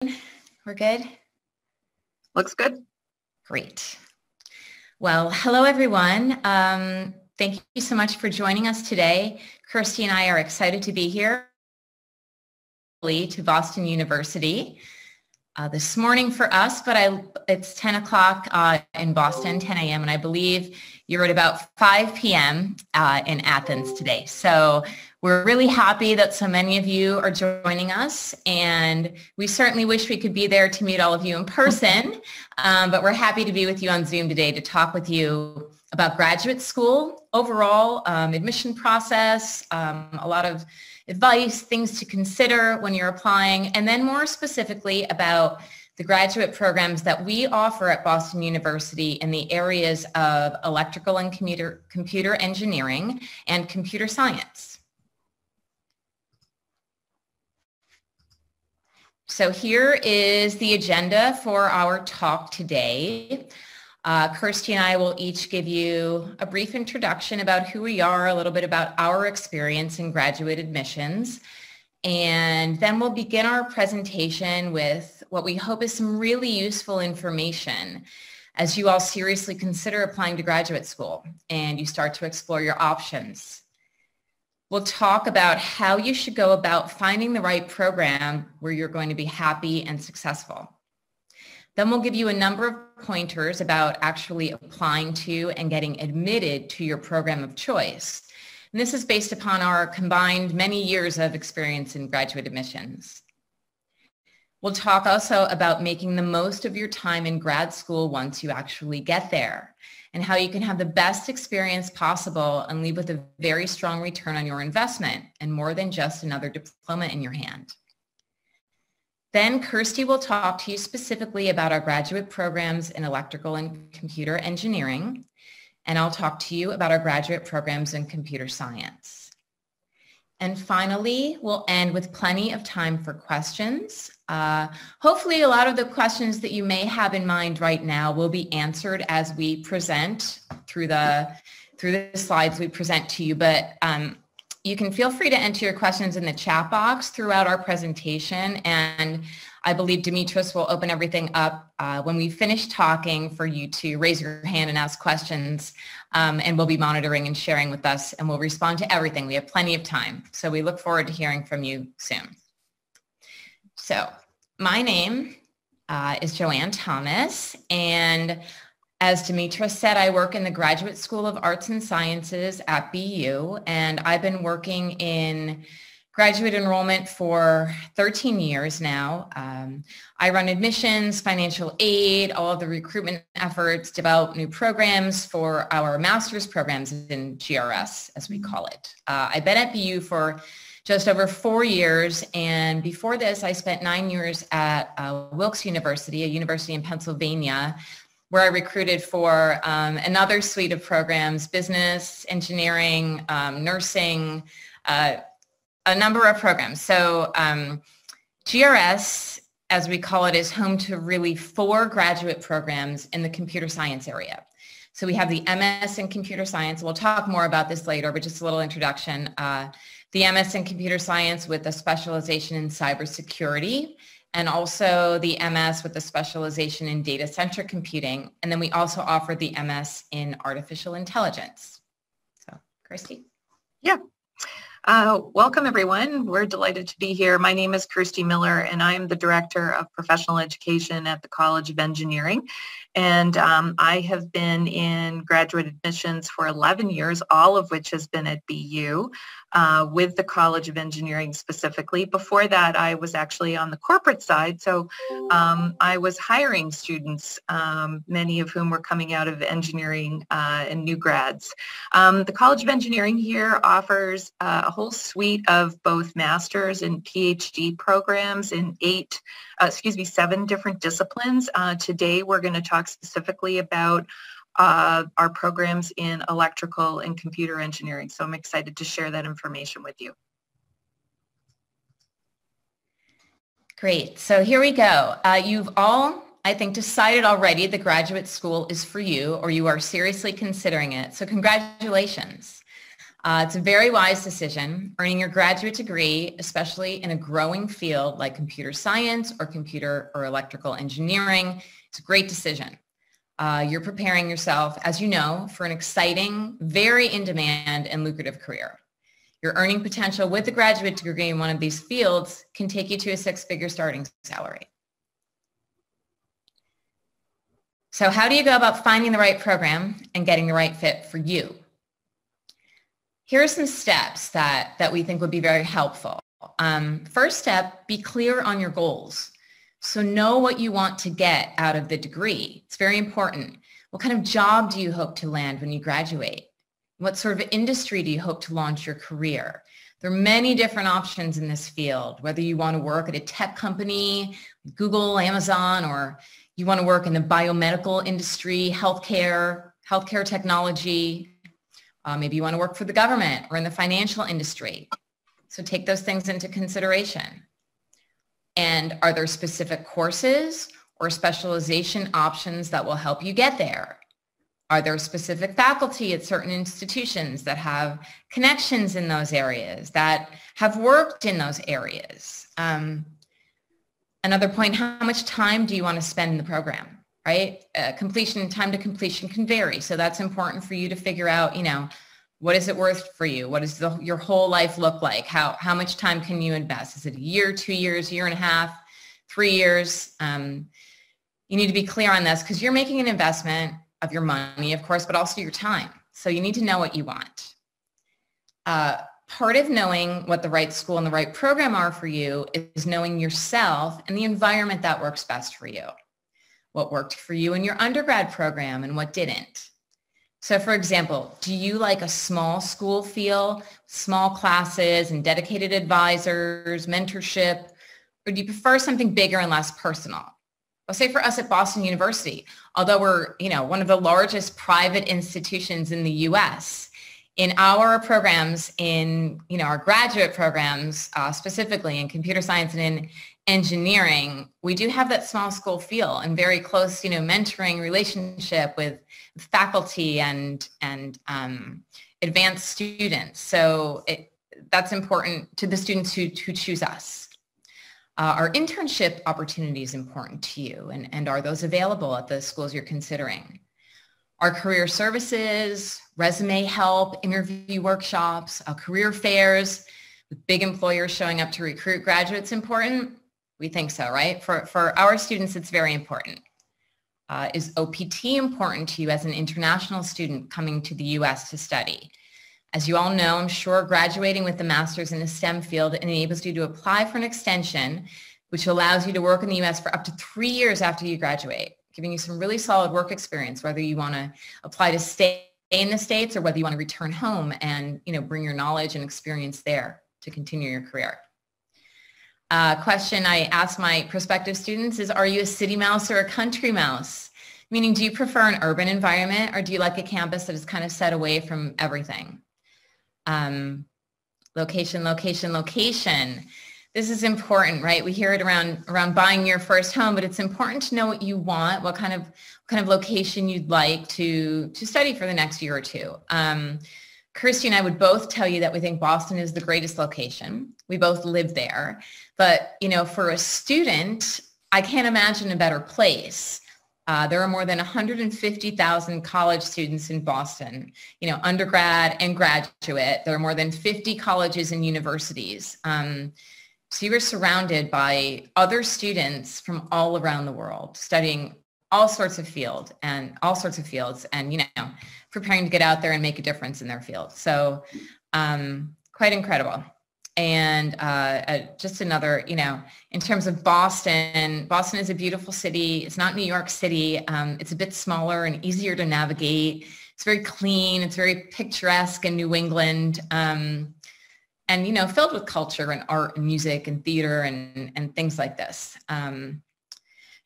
We're good? Looks good. Great. Well, hello everyone. Thank you so much for joining us today. Kirstie and I are excited to be here to Boston University this morning for us, but it's 10 o'clock in Boston, 10 a.m., and I believe you're at about 5 p.m. In Athens today. So we're really happy that so many of you are joining us, and we certainly wish we could be there to meet all of you in person, but we're happy to be with you on Zoom today to talk with you about graduate school, overall admission process, a lot of advice, things to consider when you're applying, and then more specifically about the graduate programs that we offer at Boston University in the areas of electrical and computer engineering and computer science. So here is the agenda for our talk today. Kirstie and I will each give you a brief introduction about who we are, a little bit about our experience in graduate admissions, and then we'll begin our presentation with what we hope is some really useful information as you all seriously consider applying to graduate school and you start to explore your options. We'll talk about how you should go about finding the right program where you're going to be happy and successful. Then we'll give you a number of pointers about actually applying to and getting admitted to your program of choice. And this is based upon our combined many years of experience in graduate admissions. We'll talk also about making the most of your time in grad school once you actually get there, and how you can have the best experience possible and leave with a very strong return on your investment and more than just another diploma in your hand. Then Kirstie will talk to you specifically about our graduate programs in electrical and computer engineering, and I'll talk to you about our graduate programs in computer science. And finally, we'll end with plenty of time for questions. Hopefully a lot of the questions that you may have in mind right now will be answered as we present through the slides we present to you, but you can feel free to enter your questions in the chat box throughout our presentation, and I believe Dimitris will open everything up when we finish talking for you to raise your hand and ask questions, and we'll be monitoring and sharing with us, and we'll respond to everything. We have plenty of time, so we look forward to hearing from you soon. So my name is Joanne Thomas, and as Dimitris said, I work in the Graduate School of Arts and Sciences at BU, and I've been working in graduate enrollment for 13 years now. I run admissions, financial aid, all of the recruitment efforts, develop new programs for our master's programs in GRS, as we call it. I've been at BU for just over 4 years, and before this, I spent 9 years at Wilkes University, a university in Pennsylvania, where I recruited for another suite of programs, business, engineering, nursing, a number of programs. So GRS, as we call it, is home to really 4 graduate programs in the computer science area. So we have the MS in computer science. We'll talk more about this later, but just a little introduction. The MS in computer science with a specialization in cybersecurity, and also the MS with a specialization in data-centric computing. And then we also offer the MS in artificial intelligence. So, Kirstie? Yeah. Welcome, everyone. We're delighted to be here. My name is Kirstie Miller, and I'm the Director of Professional Education at the College of Engineering. And I have been in graduate admissions for 11 years, all of which has been at BU, with the College of Engineering specifically. Before that, I was actually on the corporate side, so I was hiring students, many of whom were coming out of engineering and new grads. The College of Engineering here offers a whole suite of both master's and PhD programs in 7 different disciplines. Today, we're going to talk specifically about our programs in electrical and computer engineering. So I'm excited to share that information with you. Great. So here we go. You've all, I think, decided already the graduate school is for you, or you are seriously considering it. So congratulations. It's a very wise decision. Earning your graduate degree, especially in a growing field like computer science or computer or electrical engineering, is a great decision. You're preparing yourself, as you know, for an exciting, very in-demand and lucrative career. Your earning potential with a graduate degree in one of these fields can take you to a six-figure starting salary. So how do you go about finding the right program and getting the right fit for you? Here are some steps that we think would be very helpful. First step, be clear on your goals. So know what you want to get out of the degree. It's very important. What kind of job do you hope to land when you graduate? What sort of industry do you hope to launch your career? There are many different options in this field, whether you want to work at a tech company, Google, Amazon, or you want to work in the biomedical industry, healthcare technology. Maybe you want to work for the government or in the financial industry. So take those things into consideration. And are there specific courses or specialization options that will help you get there? Are there specific faculty at certain institutions that have connections in those areas, that have worked in those areas? Another point, how much time do you want to spend in the program? Right? Time to completion can vary. So that's important for you to figure out, what is it worth for you? What does your whole life look like? How much time can you invest? Is it a year, 2 years, year and a half, 3 years? You need to be clear on this because you're making an investment of your money, of course, but also your time. So you need to know what you want. Part of knowing what the right school and the right program are for you is knowing yourself and the environment that works best for you. What worked for you in your undergrad program and what didn't. So for example, do you like a small school feel, small classes and dedicated advisors, mentorship, or do you prefer something bigger and less personal? I'll say for us at Boston University, although we're one of the largest private institutions in the US, in our programs, in our graduate programs, specifically in computer science and in engineering, we do have that small school feel and very close, mentoring relationship with faculty and advanced students. So that's important to the students who choose us. Are internship opportunities important to you, and are those available at the schools you're considering? Are career services, resume help, interview workshops, career fairs with big employers showing up to recruit graduates important? We think so, right? For our students, it's very important. Is OPT important to you as an international student coming to the US to study? As you all know, I'm sure graduating with a master's in a STEM field enables you to apply for an extension, which allows you to work in the US for up to 3 years after you graduate, giving you some really solid work experience, whether you want to apply to stay in the States or whether you want to return home and bring your knowledge and experience there to continue your career. Question I ask my prospective students is, are you a city mouse or a country mouse? Meaning, do you prefer an urban environment or do you like a campus that is kind of set away from everything? Location, location, location. This is important, right? We hear it around buying your first home, but it's important to know what you want, what kind of location you'd like to study for the next year or two. Kirstie and I would both tell you that we think Boston is the greatest location. We both live there. But, for a student, I can't imagine a better place. There are more than 150,000 college students in Boston, undergrad and graduate. There are more than 50 colleges and universities. So you are surrounded by other students from all around the world studying all sorts of fields and preparing to get out there and make a difference in their field. So quite incredible. And just another, in terms of Boston is a beautiful city. It's not New York City. It's a bit smaller and easier to navigate. It's very clean. It's very picturesque in New England. And, filled with culture and art and music and theater and things like this.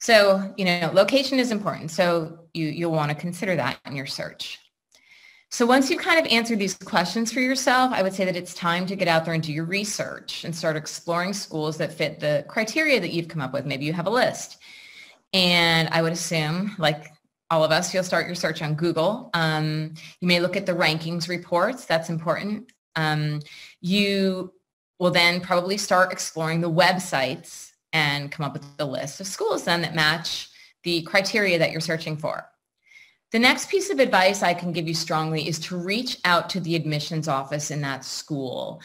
So, location is important. So you'll want to consider that in your search. So once you've kind of answered these questions for yourself, I would say that it's time to get out there and do your research and start exploring schools that fit the criteria that you've come up with. Maybe you have a list. And I would assume, like all of us, you'll start your search on Google. You may look at the rankings reports. That's important. You will then probably start exploring the websites and come up with a list of schools then that match the criteria that you're searching for. The next piece of advice I can give you strongly is to reach out to the admissions office in that school.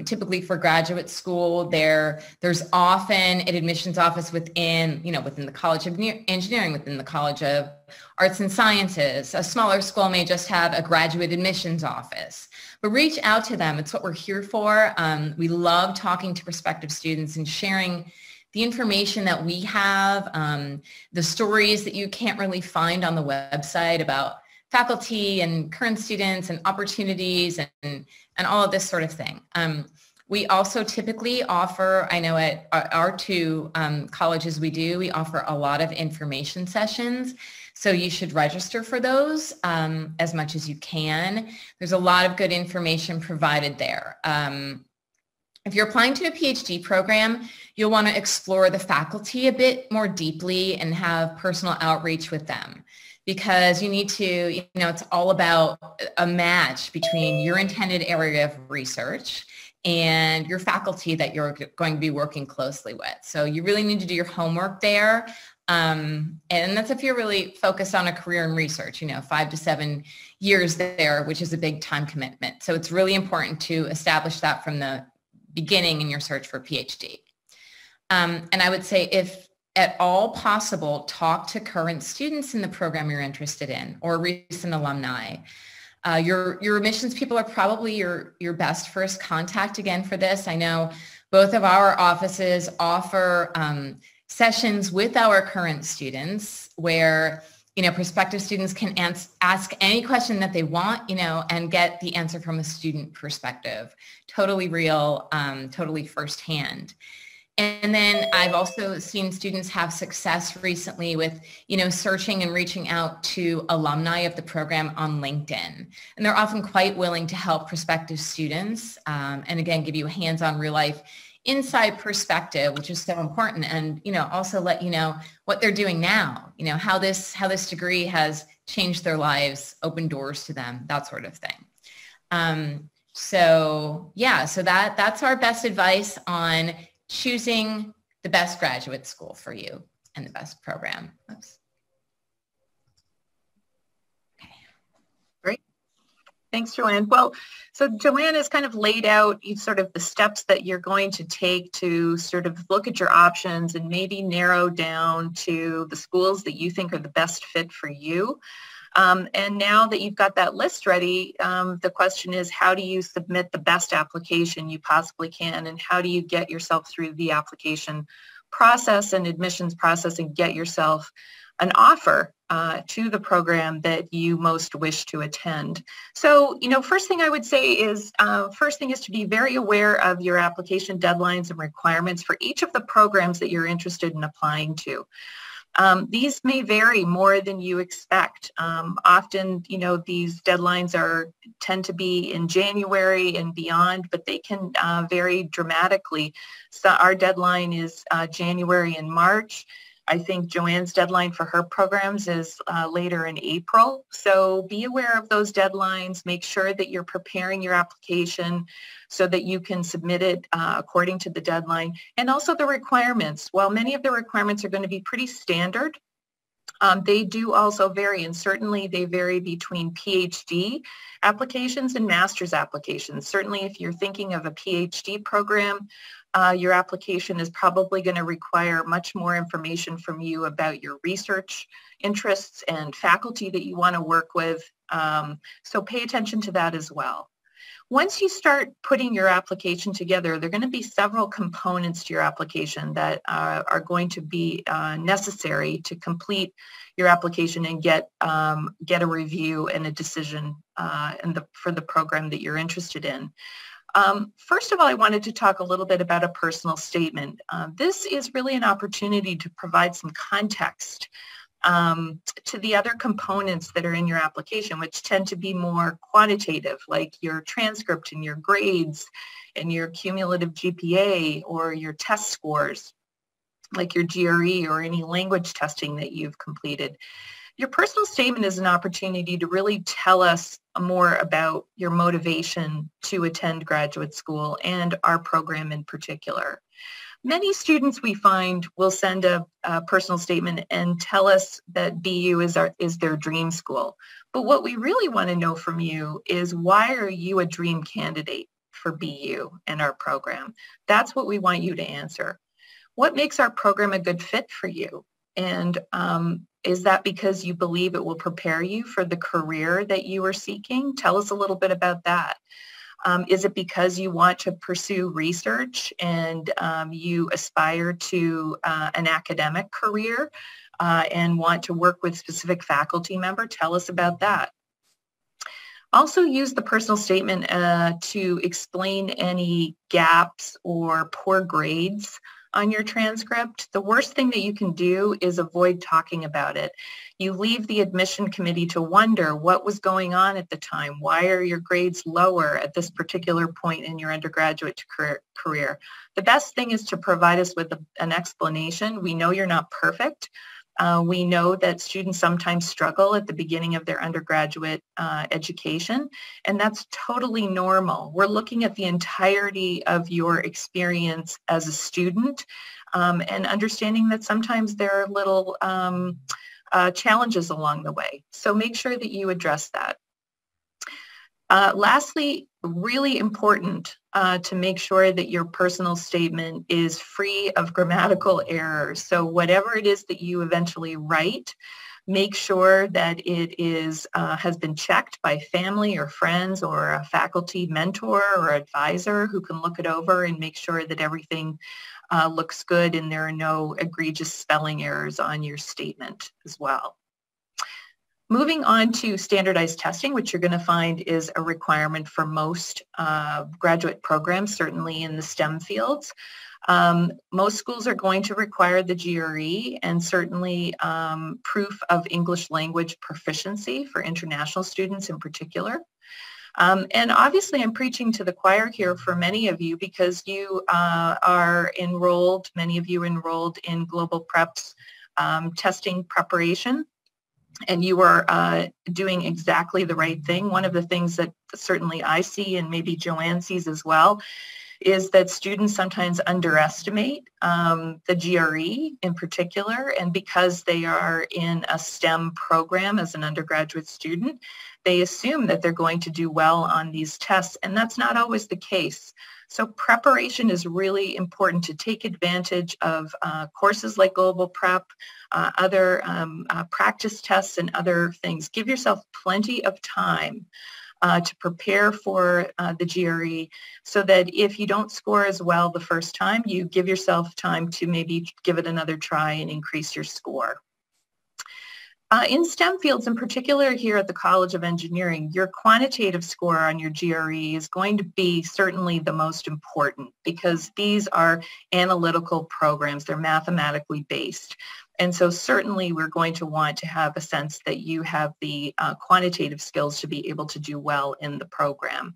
Typically for graduate school, there's often an admissions office within the College of Engineering, within the College of Arts and Sciences. A smaller school may just have a graduate admissions office. But reach out to them. It's what we're here for. We love talking to prospective students and sharing the information that we have, the stories that you can't really find on the website about faculty and current students and opportunities and all of this sort of thing. We also typically offer, I know at our two colleges we offer a lot of information sessions. So you should register for those as much as you can. There's a lot of good information provided there. If you're applying to a PhD program, you'll want to explore the faculty a bit more deeply and have personal outreach with them, because you need to, it's all about a match between your intended area of research and your faculty that you're going to be working closely with. So you really need to do your homework there. And that's if you're really focused on a career in research, 5 to 7 years there, which is a big time commitment. So it's really important to establish that from the beginning in your search for PhD. And I would say, if at all possible, talk to current students in the program you're interested in or recent alumni. Your admissions people are probably your best first contact again for this. I know both of our offices offer sessions with our current students where prospective students can ask any question that they want, and get the answer from a student perspective. Totally real, totally firsthand. And then I've also seen students have success recently with, searching and reaching out to alumni of the program on LinkedIn. And they're often quite willing to help prospective students, and again, give you a hands-on real life inside perspective, which is so important, and also let you know what they're doing now, how this degree has changed their lives, opened doors to them, that sort of thing. So that's our best advice on choosing the best graduate school for you and the best program. Oops. Thanks, Joanne. Well, so Joanne has kind of laid out sort of the steps that you're going to take to sort of look at your options and maybe narrow down to the schools that you think are the best fit for you. And now that you've got that list ready, the question is, how do you submit the best application you possibly can, and how do you get yourself through the application process and admissions process and get yourself an offer to the program that you most wish to attend. So, first thing I would say is, to be very aware of your application deadlines and requirements for each of the programs that you're interested in applying to. These may vary more than you expect. Often, these deadlines tend to be in January and beyond, but they can vary dramatically. So our deadline is January and March. I think Joanne's deadline for her programs is later in April. So be aware of those deadlines. Make sure that you're preparing your application so that you can submit it according to the deadline. And also the requirements. While many of the requirements are going to be pretty standard, they do also vary, and certainly they vary between PhD applications and master's applications. Certainly if you're thinking of a PhD program, your application is probably going to require much more information from you about your research interests and faculty that you want to work with. So pay attention to that as well. Once you start putting your application together, there are going to be several components to your application that are going to be necessary to complete your application and get a review and a decision for the program that you're interested in. First of all, I wanted to talk a little bit about a personal statement. This is really an opportunity to provide some context to the other components that are in your application, which tend to be more quantitative, like your transcript and your grades and your cumulative GPA or your test scores, like your GRE or any language testing that you've completed. Your personal statement is an opportunity to really tell us more about your motivation to attend graduate school and our program in particular. Many students we find will send a personal statement and tell us that BU is their dream school. But what we really want to know from you is, why are you a dream candidate for BU and our program? That's what we want you to answer. What makes our program a good fit for you? And is that because you believe it will prepare you for the career that you are seeking? Tell us a little bit about that. Is it because you want to pursue research and you aspire to an academic career and want to work with specific faculty member? Tell us about that. Also use the personal statement to explain any gaps or poor grades on your transcript. The worst thing that you can do is avoid talking about it. You leave the admission committee to wonder what was going on at the time. Why are your grades lower at this particular point in your undergraduate career? The best thing is to provide us with an explanation. We know you're not perfect. We know that students sometimes struggle at the beginning of their undergraduate education, and that's totally normal. We're looking at the entirety of your experience as a student and understanding that sometimes there are little challenges along the way. So make sure that you address that. Lastly, really important to make sure that your personal statement is free of grammatical errors. So whatever it is that you eventually write, make sure that it is has been checked by family or friends or a faculty mentor or advisor who can look it over and make sure that everything looks good and there are no egregious spelling errors on your statement as well. Moving on to standardized testing, which you're going to find is a requirement for most graduate programs, certainly in the STEM fields. Most schools are going to require the GRE and certainly proof of English language proficiency for international students in particular. And obviously I'm preaching to the choir here for many of you because you are enrolled, many of you enrolled in Global Prep's testing preparation. And you are doing exactly the right thing. One of the things that certainly I see, and maybe Joanne sees as well, is that students sometimes underestimate the GRE in particular, and because they are in a STEM program as an undergraduate student, they assume that they're going to do well on these tests, and that's not always the case. So preparation is really important to take advantage of courses like Global Prep, other practice tests and other things. Give yourself plenty of time to prepare for the GRE so that if you don't score as well the first time, you give yourself time to maybe give it another try and increase your score. In STEM fields, in particular here at the College of Engineering, your quantitative score on your GRE is going to be certainly the most important because these are analytical programs. They're mathematically based. And so certainly we're going to want to have a sense that you have the quantitative skills to be able to do well in the program.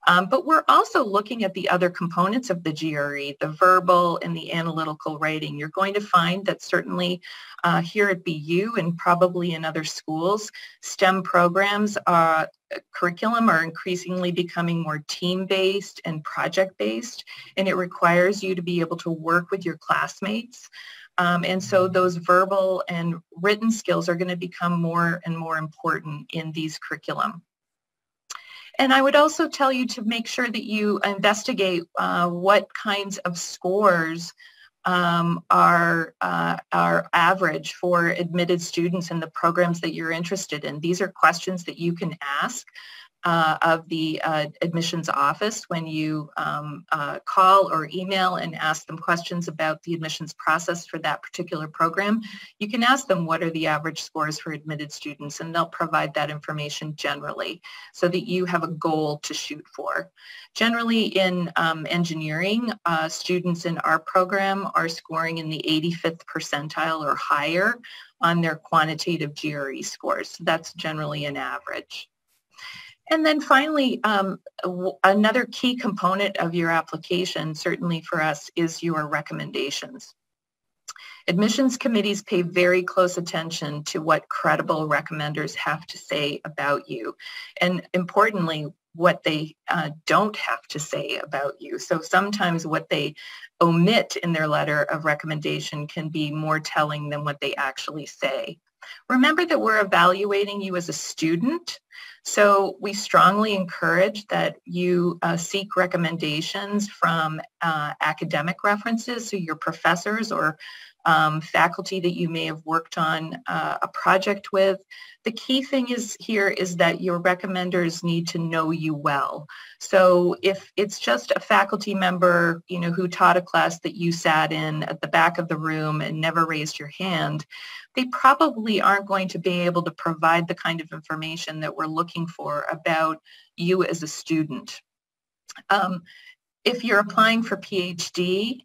But we're also looking at the other components of the GRE, the verbal and the analytical writing. You're going to find that certainly here at BU and probably in other schools, STEM programs curriculum are increasingly becoming more team-based and project-based, and it requires you to be able to work with your classmates. And so those verbal and written skills are going to become more and more important in these curriculum. And I would also tell you to make sure that you investigate what kinds of scores are average for admitted students in the programs that you're interested in. These are questions that you can ask of the admissions office when you call or email and ask them questions about the admissions process for that particular program. You can ask them what are the average scores for admitted students, and they'll provide that information generally so that you have a goal to shoot for. Generally in engineering, students in our program are scoring in the 85th percentile or higher on their quantitative GRE scores. So that's generally an average. And then finally, another key component of your application, certainly for us, is your recommendations. Admissions committees pay very close attention to what credible recommenders have to say about you, and importantly, what they don't have to say about you. So sometimes what they omit in their letter of recommendation can be more telling than what they actually say. Remember that we're evaluating you as a student, so we strongly encourage that you seek recommendations from academic references, so your professors or faculty that you may have worked on a project with. The key thing here is that your recommenders need to know you well. So if it's just a faculty member, who taught a class that you sat in at the back of the room and never raised your hand, they probably aren't going to be able to provide the kind of information that we're looking for about you as a student. If you're applying for PhD,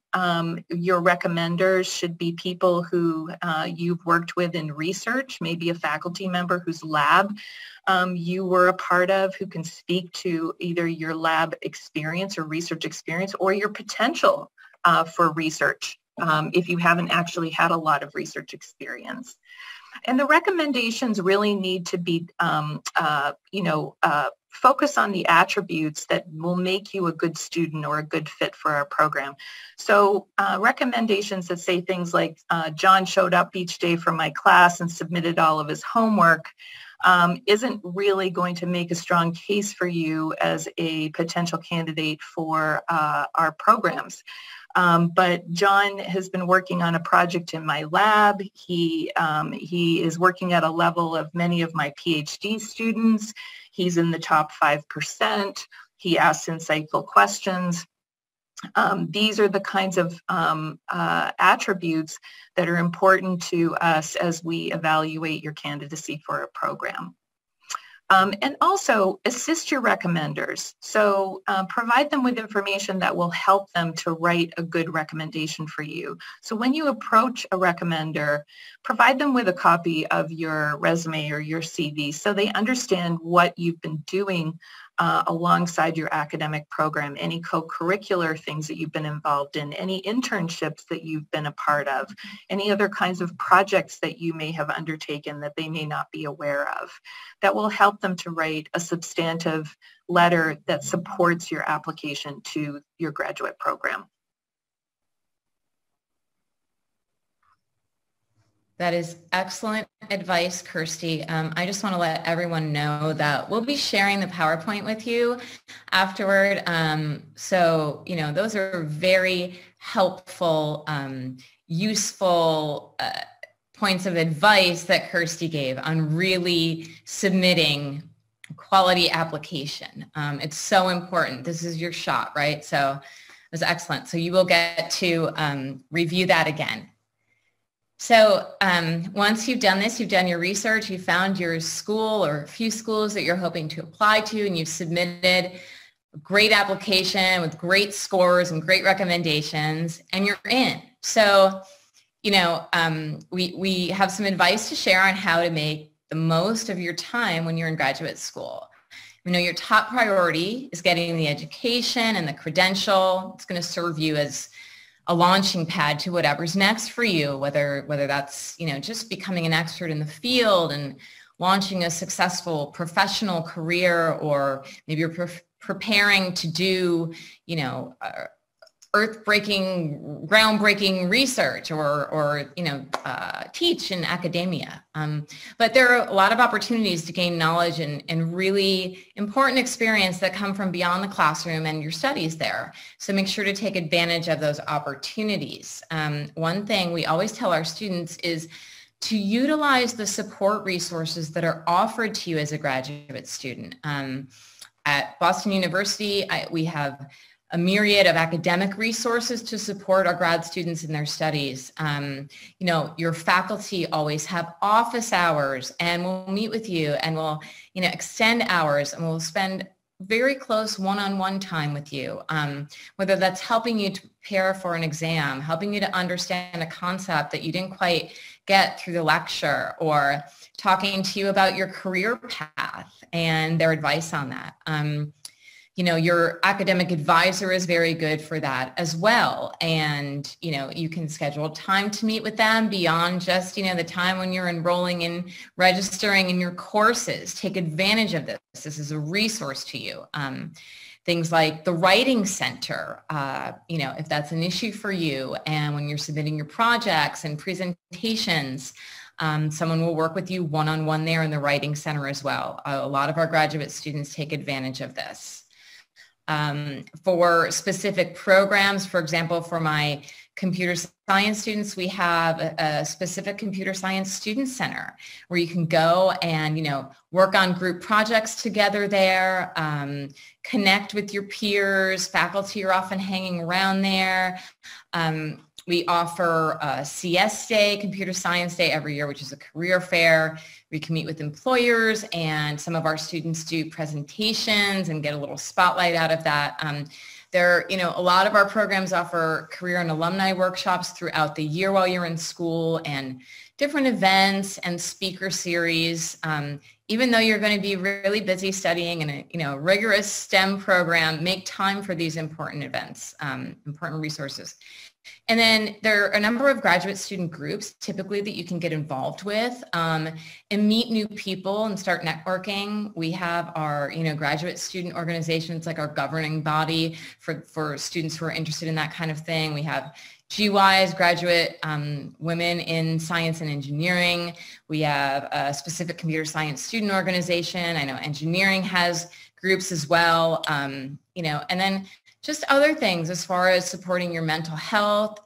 your recommenders should be people who you've worked with in research, maybe a faculty member whose lab you were a part of, who can speak to either your lab experience or research experience or your potential for research if you haven't actually had a lot of research experience. And the recommendations really need to be, focus on the attributes that will make you a good student or a good fit for our program. So recommendations that say things like, John showed up each day for my class and submitted all of his homework isn't really going to make a strong case for you as a potential candidate for our programs. But John has been working on a project in my lab. He is working at a level of many of my PhD students. He's in the top 5%. He asks insightful questions. These are the kinds of attributes that are important to us as we evaluate your candidacy for a program. And also assist your recommenders. So provide them with information that will help them to write a good recommendation for you. So when you approach a recommender, provide them with a copy of your resume or your CV so they understand what you've been doing alongside your academic program, any co-curricular things that you've been involved in, any internships that you've been a part of, any other kinds of projects that you may have undertaken that they may not be aware of. That will help them to write a substantive letter that supports your application to your graduate program. That is excellent advice, Kirstie. I just want to let everyone know that we'll be sharing the PowerPoint with you afterward. So, those are very helpful, useful points of advice that Kirstie gave on really submitting quality application. It's so important. This is your shot, right? So it was excellent. So you will get to review that again. So once you've done this, you've done your research, you found your school or a few schools that you're hoping to apply to, and you've submitted a great application with great scores and great recommendations, and you're in. So, we have some advice to share on how to make the most of your time when you're in graduate school. Your top priority is getting the education and the credential. It's going to serve you as a launching pad to whatever's next for you, whether that's, just becoming an expert in the field and launching a successful professional career, or maybe you're preparing to do, earth-breaking, groundbreaking research or teach in academia. But there are a lot of opportunities to gain knowledge and really important experience that come from beyond the classroom and your studies there. So make sure to take advantage of those opportunities. One thing we always tell our students is to utilize the support resources that are offered to you as a graduate student. At Boston University, we have a myriad of academic resources to support our grad students in their studies. Your faculty always have office hours, and we'll meet with you and we'll, extend hours, and we'll spend very close one-on-one time with you, whether that's helping you to prepare for an exam, helping you to understand a concept that you didn't quite get through the lecture, or talking to you about your career path and their advice on that. Your academic advisor is very good for that as well. And, you can schedule time to meet with them beyond just, the time when you're enrolling and registering in your courses. Take advantage of this. This is a resource to you. Things like the writing center, if that's an issue for you, and when you're submitting your projects and presentations, someone will work with you one-on-one there in the writing center as well. A lot of our graduate students take advantage of this. For specific programs, for example, for my computer science students, we have a specific computer science student center where you can go and, work on group projects together there, connect with your peers. Faculty are often hanging around there. We offer a CS Day, Computer Science Day every year, which is a career fair. We can meet with employers, and some of our students do presentations and get a little spotlight out of that. A lot of our programs offer career and alumni workshops throughout the year while you're in school, and different events and speaker series. Even though you're going to be really busy studying in a rigorous STEM program, make time for these important events, important resources. And then there are a number of graduate student groups typically that you can get involved with and meet new people and start networking. We have our, graduate student organization. It's like our governing body for students who are interested in that kind of thing. We have GYs, graduate women in science and engineering. We have a specific computer science student organization. I know engineering has groups as well, and then just other things as far as supporting your mental health.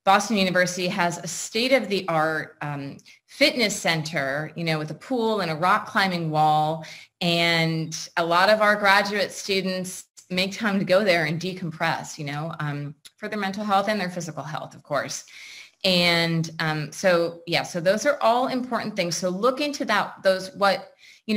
Boston University has a state-of-the-art fitness center, with a pool and a rock climbing wall. And a lot of our graduate students make time to go there and decompress, for their mental health and their physical health, of course. And so those are all important things. So look into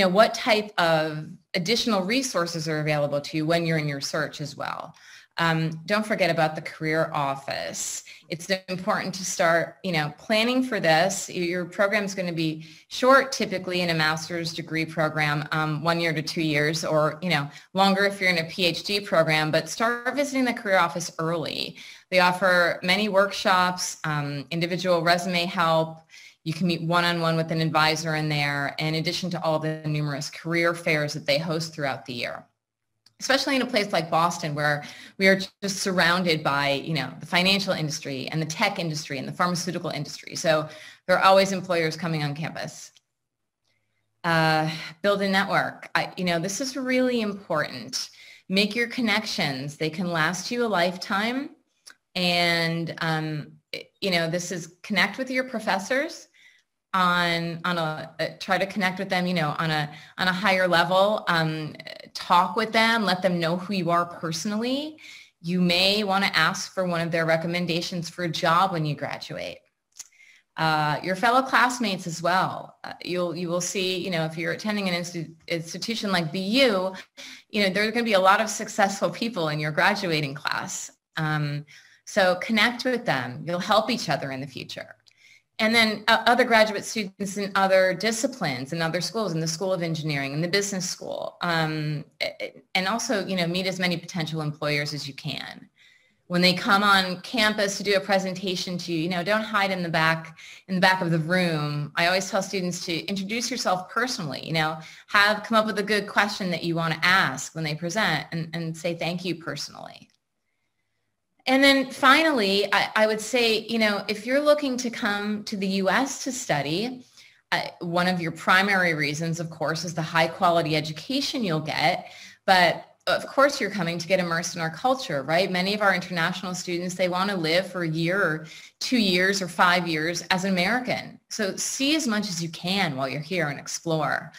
what type of additional resources are available to you when you're in your search as well. Don't forget about the career office. It's important to start, planning for this. Your program is going to be short, typically in a master's degree program, 1 year to 2 years, or, longer if you're in a PhD program, but start visiting the career office early. They offer many workshops, individual resume help. You can meet one-on-one with an advisor in there, in addition to all the numerous career fairs that they host throughout the year. Especially in a place like Boston, where we are just surrounded by, the financial industry and the tech industry and the pharmaceutical industry. So there are always employers coming on campus. Build a network. This is really important. Make your connections. They can last you a lifetime. And, this is connect with your professors. Try to connect with them, on a higher level, talk with them, let them know who you are personally. You may want to ask for one of their recommendations for a job when you graduate. Your fellow classmates as well. You will see, if you're attending an institution like BU, there are going to be a lot of successful people in your graduating class. So connect with them. You'll help each other in the future. And then other graduate students in other disciplines, in other schools, in the School of Engineering, in the business school, and also, meet as many potential employers as you can. When they come on campus to do a presentation to you, don't hide in the back of the room. I always tell students to introduce yourself personally, come up with a good question that you want to ask when they present, and say thank you personally. And then finally, I would say, if you're looking to come to the U.S. to study, one of your primary reasons, of course, is the high quality education you'll get. But of course, you're coming to get immersed in our culture, right? Many of our international students, they want to live for a year or 2 years or 5 years as an American. So see as much as you can while you're here and explore.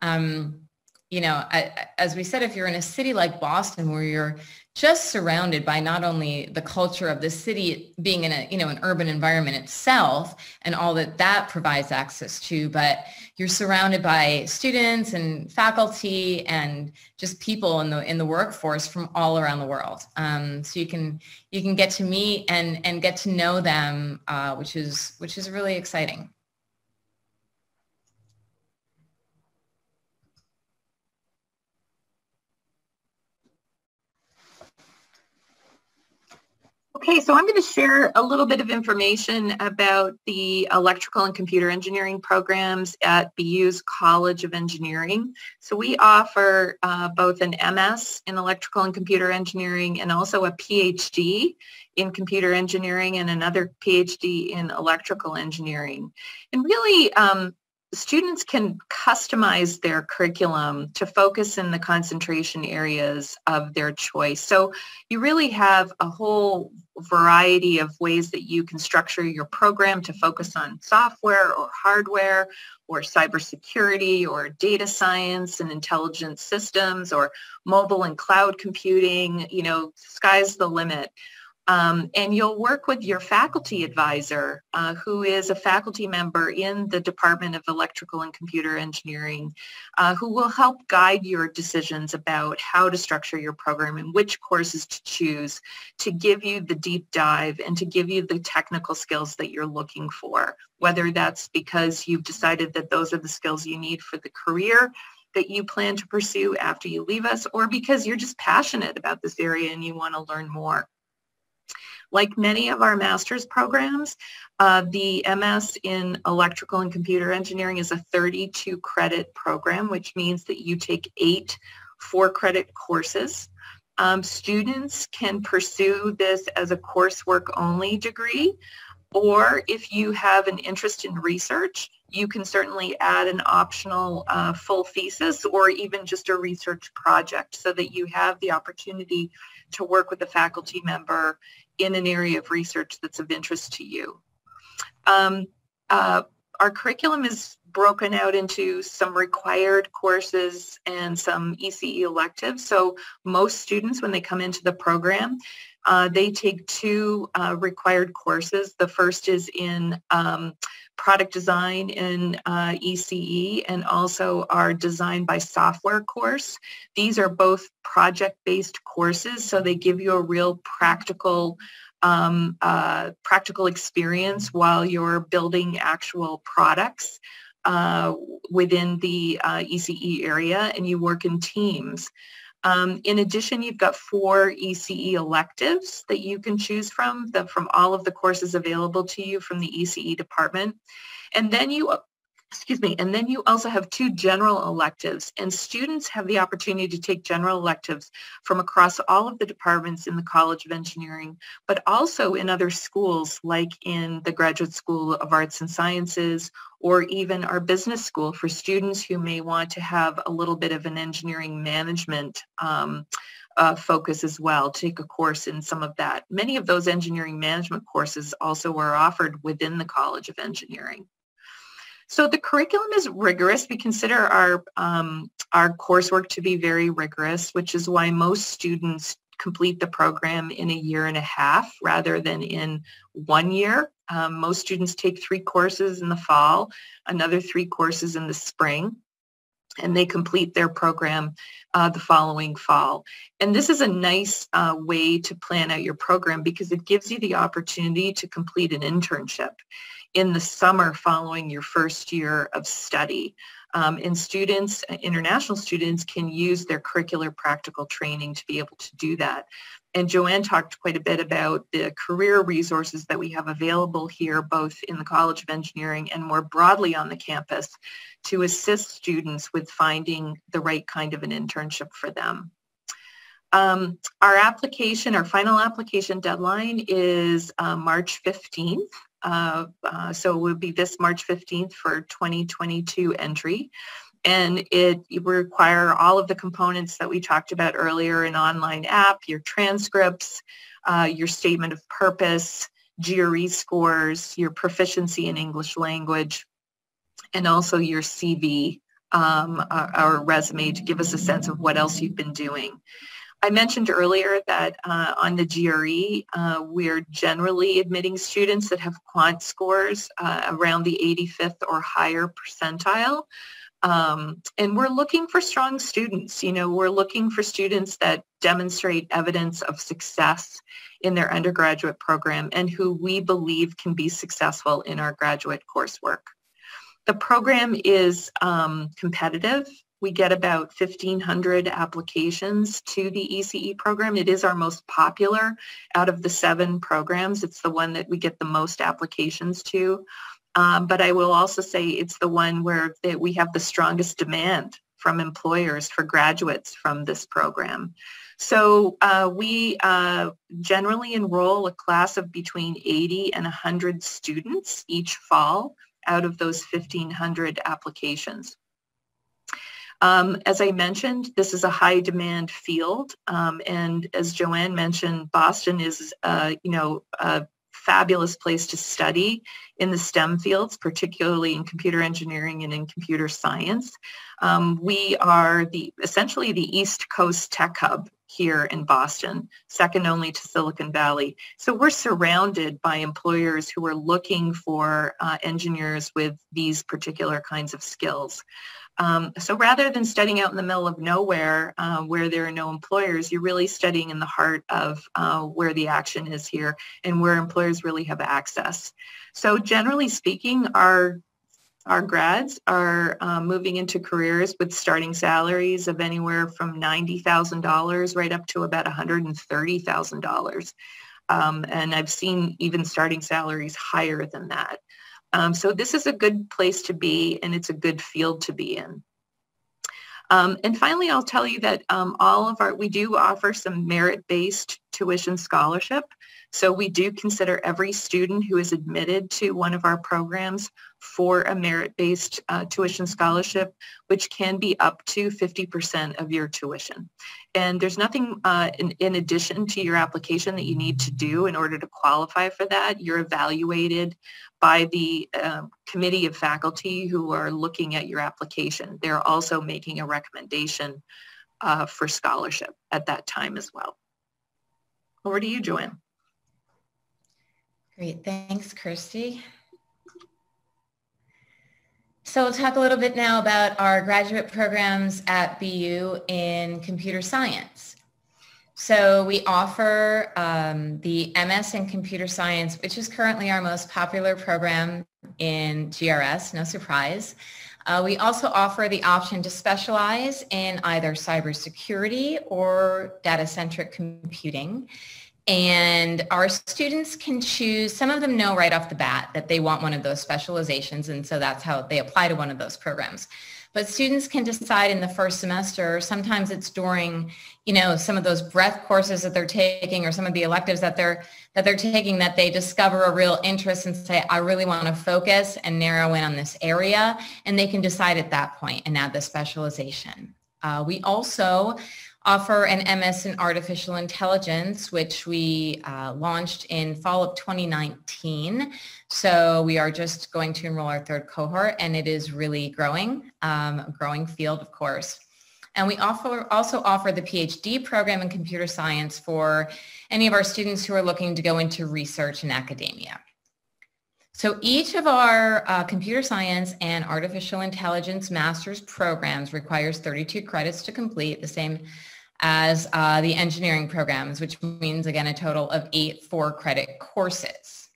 As we said, if you're in a city like Boston, where you're just surrounded by not only the culture of the city being in an urban environment itself and all that provides access to, but you're surrounded by students and faculty and just people in the workforce from all around the world. So you can get to meet and get to know them, which is really exciting. Okay, so I'm going to share a little bit of information about the electrical and computer engineering programs at BU's College of Engineering. So we offer both an MS in electrical and computer engineering and also a PhD in computer engineering and another PhD in electrical engineering. And really, students can customize their curriculum to focus in the concentration areas of their choice. So you really have a whole variety of ways that you can structure your program to focus on software or hardware or cybersecurity or data science and intelligent systems or mobile and cloud computing. You know, sky's the limit. And you'll work with your faculty advisor, who is a faculty member in the Department of Electrical and Computer Engineering, who will help guide your decisions about how to structure your program and which courses to choose to give you the deep dive and to give you the technical skills that you're looking for, whether that's because you've decided that those are the skills you need for the career that you plan to pursue after you leave us, or because you're just passionate about this area and you want to learn more. Like many of our master's programs, the MS in electrical and computer engineering is a 32 credit program, which means that you take 8 4-credit courses. Students can pursue this as a coursework only degree, or if you have an interest in research, you can certainly add an optional full thesis or even just a research project so that you have the opportunity to work with a faculty member in an area of research that's of interest to you. Our curriculum is broken out into some required courses and some ECE electives. So most students, when they come into the program, they take 2 required courses. The first is in product design in ECE and also our design by software course. These are both project-based courses, so they give you a real practical experience while you're building actual products within the ECE area, and you work in teams. In addition, you've got 4 ECE electives that you can choose from all of the courses available to you from the ECE department. And then you also have 2 general electives, and students have the opportunity to take general electives from across all of the departments in the College of Engineering, but also in other schools like in the Graduate School of Arts and Sciences or even our business school for students who may want to have a little bit of an engineering management focus as well, take a course in some of that. Many of those engineering management courses also are offered within the College of Engineering. So the curriculum is rigorous. We consider our coursework to be very rigorous, which is why most students complete the program in a year and a half rather than in 1 year. Most students take 3 courses in the fall, another 3 courses in the spring, and they complete their program the following fall. And this is a nice way to plan out your program because it gives you the opportunity to complete an internship in the summer following your first year of study. And students, international students, can use their curricular practical training to be able to do that. And Joanne talked quite a bit about the career resources that we have available here, both in the College of Engineering and more broadly on the campus, to assist students with finding the right kind of an internship for them. Our final application deadline is March 15th. So it would be this March 15th for 2022 entry. And it will require all of the components that we talked about earlier, an online app, your transcripts, your statement of purpose, GRE scores, your proficiency in English language, and also your CV, our resume to give us a sense of what else you've been doing. I mentioned earlier that on the GRE, we're generally admitting students that have quant scores around the 85th or higher percentile. And we're looking for strong students. You know, we're looking for students that demonstrate evidence of success in their undergraduate program and who we believe can be successful in our graduate coursework. The program is competitive. we get about 1,500 applications to the ECE program. It is our most popular out of the 7 programs. It's the one that we get the most applications to. But I will also say it's the one where we have the strongest demand from employers for graduates from this program. So we generally enroll a class of between 80 and 100 students each fall out of those 1,500 applications. As I mentioned, this is a high demand field. And as Joanne mentioned, Boston is, a fabulous place to study in the STEM fields, particularly in computer engineering and in computer science. We are essentially the East Coast tech hub here in Boston, second only to Silicon Valley. So we're surrounded by employers who are looking for engineers with these particular kinds of skills. So rather than studying out in the middle of nowhere where there are no employers, you're really studying in the heart of where the action is here and where employers really have access. So generally speaking, our grads are moving into careers with starting salaries of anywhere from $90,000 right up to about $130,000. And I've seen even starting salaries higher than that. So this is a good place to be, and it's a good field to be in. And finally, I'll tell you that we do offer some merit-based tuition scholarship. So we do consider every student who is admitted to one of our programs for a merit-based tuition scholarship, which can be up to 50% of your tuition. And there's nothing in addition to your application that you need to do in order to qualify for that. You're evaluated by the committee of faculty who are looking at your application. They're also making a recommendation for scholarship at that time as well. Over to you, Joanne. Great, thanks, Kirstie. So we'll talk a little bit now about our graduate programs at BU in computer science. So we offer the MS in computer science, which is currently our most popular program in GRS, no surprise. We also offer the option to specialize in either cybersecurity or data-centric computing. And our students can choose, some of them know right off the bat that they want one of those specializations, and so that's how they apply to one of those programs. But students can decide in the first semester, sometimes it's during, some of those breadth courses that they're taking or some of the electives that they're taking, that they discover a real interest and say, I really want to focus and narrow in on this area, and they can decide at that point and add the specialization. We also offer an MS in artificial intelligence, which we launched in fall of 2019. So we are just going to enroll our 3rd cohort, and it is really growing, a growing field, of course. And we also offer the PhD program in computer science for any of our students who are looking to go into research and academia. So each of our computer science and artificial intelligence master's programs requires 32 credits to complete, the same as the engineering programs, which means, again, a total of 8 4-credit courses.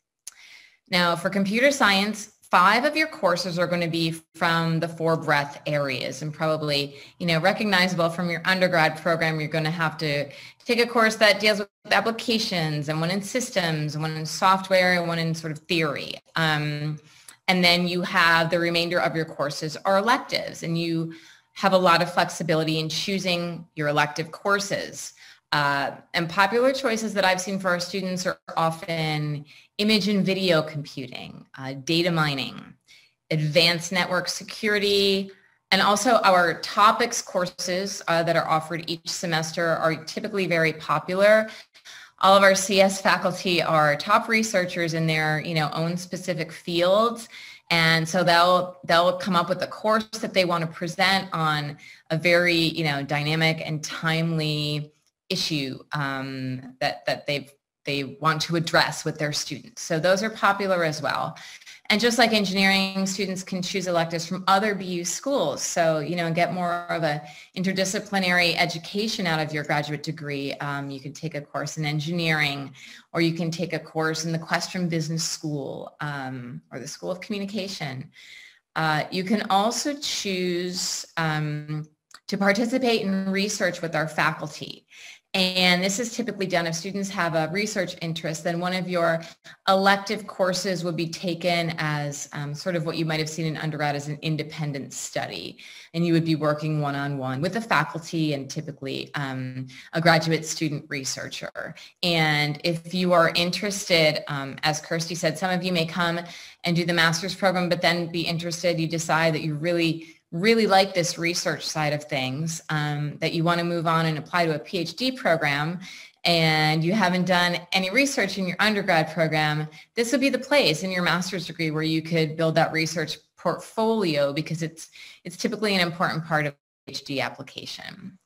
Now, for computer science, 5 of your courses are going to be from the 4 breadth areas, and probably, recognizable from your undergrad program. You're going to have to take a course that deals with applications, and one in systems, and one in software, and one in sort of theory. And then you have the remainder of your courses are electives, and you have a lot of flexibility in choosing your elective courses. And popular choices that I've seen for our students are often image and video computing, data mining, advanced network security, and also our topics courses that are offered each semester are typically very popular. All of our CS faculty are top researchers in their own specific fields. And so they'll come up with a course that they want to present on a very, dynamic and timely issue that they want to address with their students. So those are popular as well. And just like engineering, students can choose electives from other BU schools. So, get more of a interdisciplinary education out of your graduate degree. You can take a course in engineering, or you can take a course in the Questrom Business School or the School of Communication. You can also choose to participate in research with our faculty. And this is typically done if students have a research interest, then one of your elective courses would be taken as sort of what you might have seen in undergrad as an independent study. And you would be working one-on-one with the faculty and typically a graduate student researcher. And if you are interested, as Kirstie said, some of you may come and do the master's program, but then be interested, you decide that you really like this research side of things, that you want to move on and apply to a PhD program, and you haven't done any research in your undergrad program, this would be the place in your master's degree where you could build that research portfolio, because it's typically an important part of the PhD application.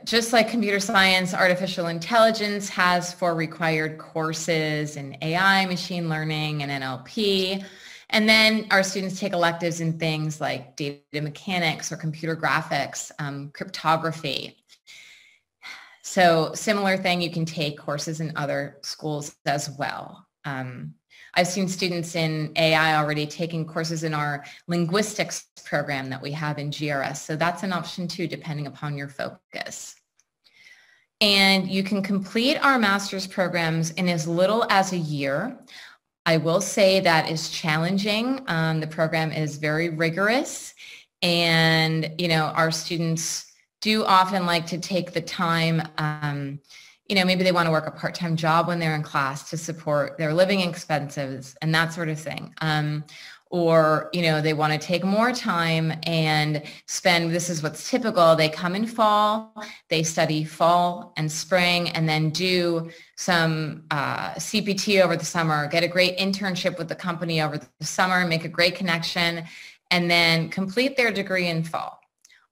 Just like computer science, artificial intelligence has 4 required courses in AI, machine learning, and NLP. And then our students take electives in things like data mechanics or computer graphics, cryptography. So similar thing, you can take courses in other schools as well. I've seen students in AI already taking courses in our linguistics program that we have in GRS. So that's an option too, depending upon your focus. And you can complete our master's programs in as little as a year. I will say that is challenging. The program is very rigorous, and our students do often like to take the time, maybe they want to work a part-time job when they're in class to support their living expenses and that sort of thing. Or, they want to take more time and spend, this is what's typical, they come in fall, they study fall and spring, and then do some CPT over the summer, get a great internship with the company over the summer, make a great connection, and then complete their degree in fall.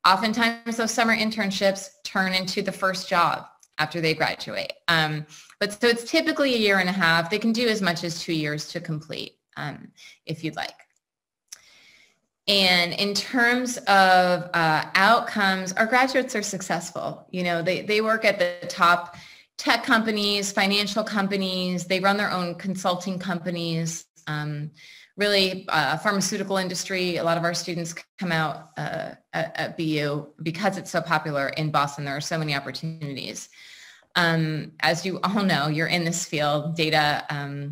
Oftentimes those summer internships turn into the first job after they graduate. But so it's typically a year and a half. They can do as much as 2 years to complete if you'd like. And in terms of outcomes, our graduates are successful. They work at the top tech companies, financial companies. They run their own consulting companies. Really, pharmaceutical industry. A lot of our students come out at BU because it's so popular in Boston. There are so many opportunities. As you all know, you're in this field, data,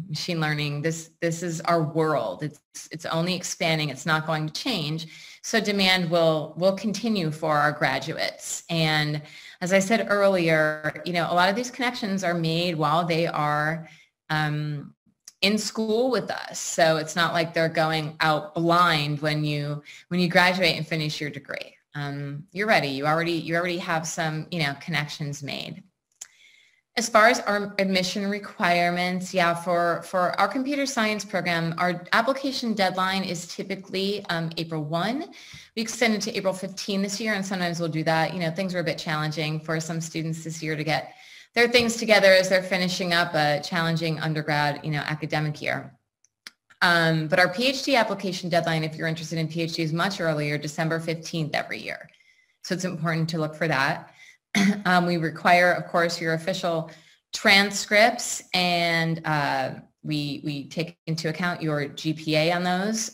machine learning. This is our world. It's only expanding. It's not going to change. So demand will continue for our graduates. And as I said earlier, a lot of these connections are made while they are in school with us. So it's not like they're going out blind when you graduate and finish your degree. You're ready. You already have some connections made. As far as our admission requirements, for our computer science program, our application deadline is typically April 1. We extended to April 15 this year, and sometimes we'll do that. Things were a bit challenging for some students this year to get their things together as they're finishing up a challenging undergrad, academic year. But our PhD application deadline, if you're interested in PhD, is much earlier, December 15th every year. So it's important to look for that. We require, of course, your official transcripts, and we take into account your GPA on those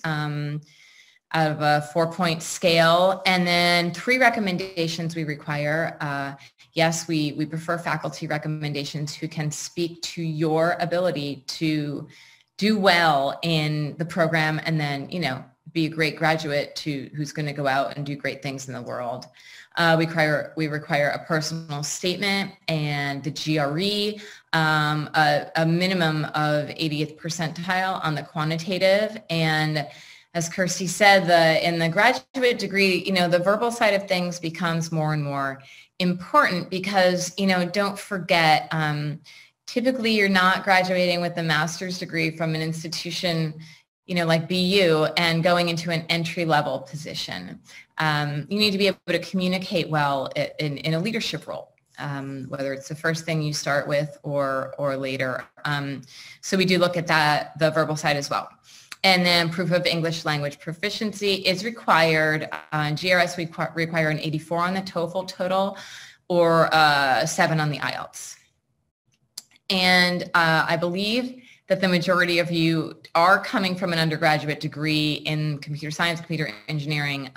out of a 4-point scale. And then 3 recommendations we require. Yes, we prefer faculty recommendations who can speak to your ability to do well in the program and then, be a great graduate who's going to go out and do great things in the world. We require a personal statement and the GRE, a minimum of 80th percentile on the quantitative. And as Kirstie said, in the graduate degree, the verbal side of things becomes more and more important because, don't forget, typically you're not graduating with a master's degree from an institution like BU and going into an entry-level position. You need to be able to communicate well in a leadership role, whether it's the first thing you start with or later. So we do look at the verbal side as well. And then proof of English language proficiency is required. GRS, we require an 84 on the TOEFL total or 7 on the IELTS. And I believe that the majority of you are coming from an undergraduate degree in computer science, computer engineering,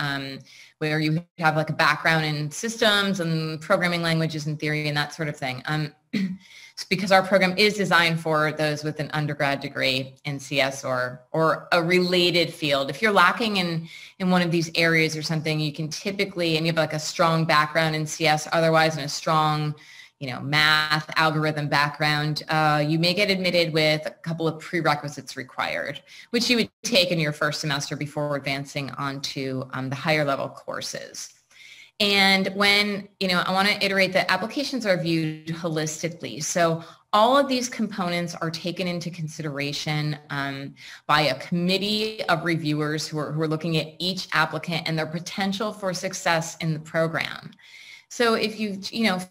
where you have like a background in systems and programming languages and theory and that sort of thing. Because our program is designed for those with an undergrad degree in CS or a related field. If you're lacking in one of these areas or something, you can typically, and you have like a strong background in CS otherwise and a strong, math, algorithm background, you may get admitted with a couple of prerequisites required, which you would take in your first semester before advancing onto the higher level courses. And when, I want to iterate that applications are viewed holistically. So all of these components are taken into consideration by a committee of reviewers who are looking at each applicant and their potential for success in the program. So if you,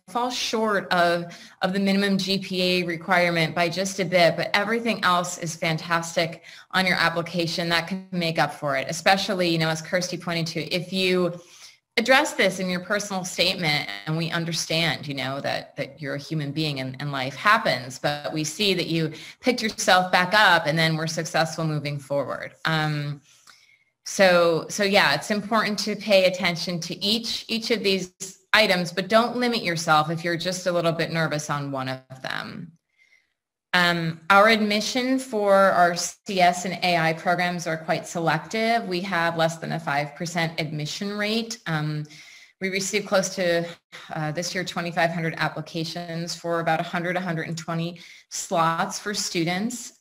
fall short of the minimum GPA requirement by just a bit, but everything else is fantastic on your application, that can make up for it, especially, as Kirstie pointed to, if you address this in your personal statement and we understand, that you're a human being and life happens, but we see that you picked yourself back up and then we're successful moving forward. So yeah, it's important to pay attention to each of these items, but don't limit yourself if you're just a little bit nervous on one of them. Our admission for our CS and AI programs are quite selective. We have less than a 5% admission rate. We received close to, this year, 2,500 applications for about 120 slots for students.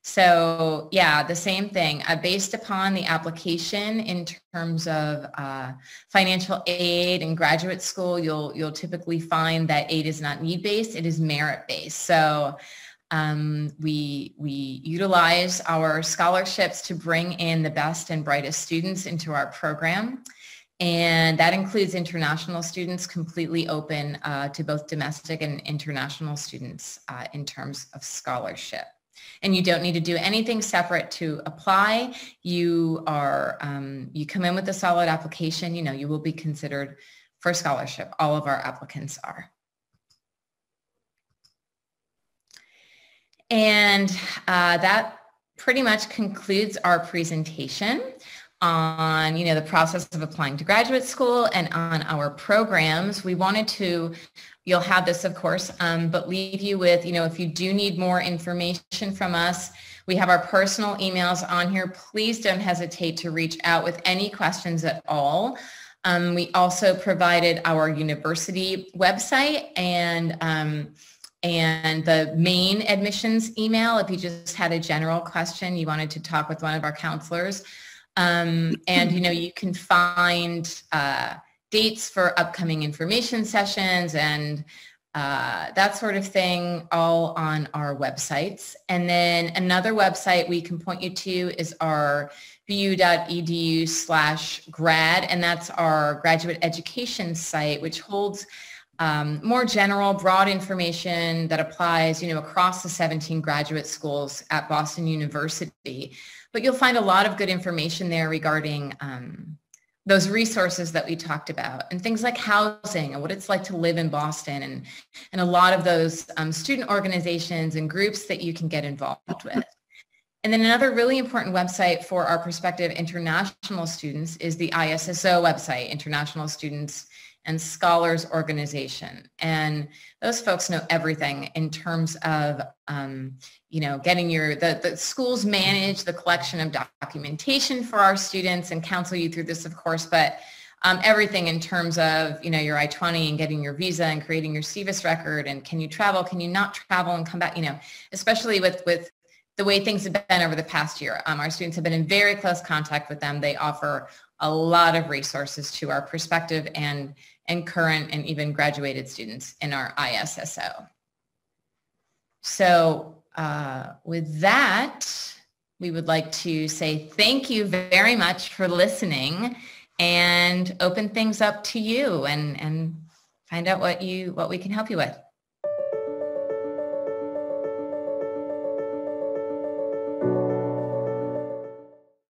So yeah, the same thing. Based upon the application in terms of financial aid and graduate school, you'll typically find that aid is not need-based, it is merit-based. So we utilize our scholarships to bring in the best and brightest students into our program. And that includes international students, completely open to both domestic and international students in terms of scholarship. And you don't need to do anything separate to apply. You come in with a solid application, you will be considered for scholarship. All of our applicants are. And that pretty much concludes our presentation on, the process of applying to graduate school and on our programs. We wanted to, you'll have this of course, but leave you with, if you do need more information from us, we have our personal emails on here. Please don't hesitate to reach out with any questions at all. We also provided our university website and the main admissions email if you just had a general question, you wanted to talk with one of our counselors. And, you can find dates for upcoming information sessions and that sort of thing all on our websites. And then another website we can point you to is our bu.edu/grad, and that's our graduate education site, which holds more general, broad information that applies, across the 17 graduate schools at Boston University. But you'll find a lot of good information there regarding those resources that we talked about and things like housing and what it's like to live in Boston and a lot of those student organizations and groups that you can get involved with. And then another really important website for our prospective international students is the ISSO website, International Students and Scholars Organization. And those folks know everything in terms of, getting the schools manage the collection of documentation for our students and counsel you through this, of course, but everything in terms of, your I-20 and getting your visa and creating your CVIS record and can you travel, can you not travel and come back, especially with the way things have been over the past year. Our students have been in very close contact with them. They offer a lot of resources to our prospective and current and even graduated students in our ISSO. So with that, we would like to say thank you very much for listening and open things up to you and find out what we can help you with.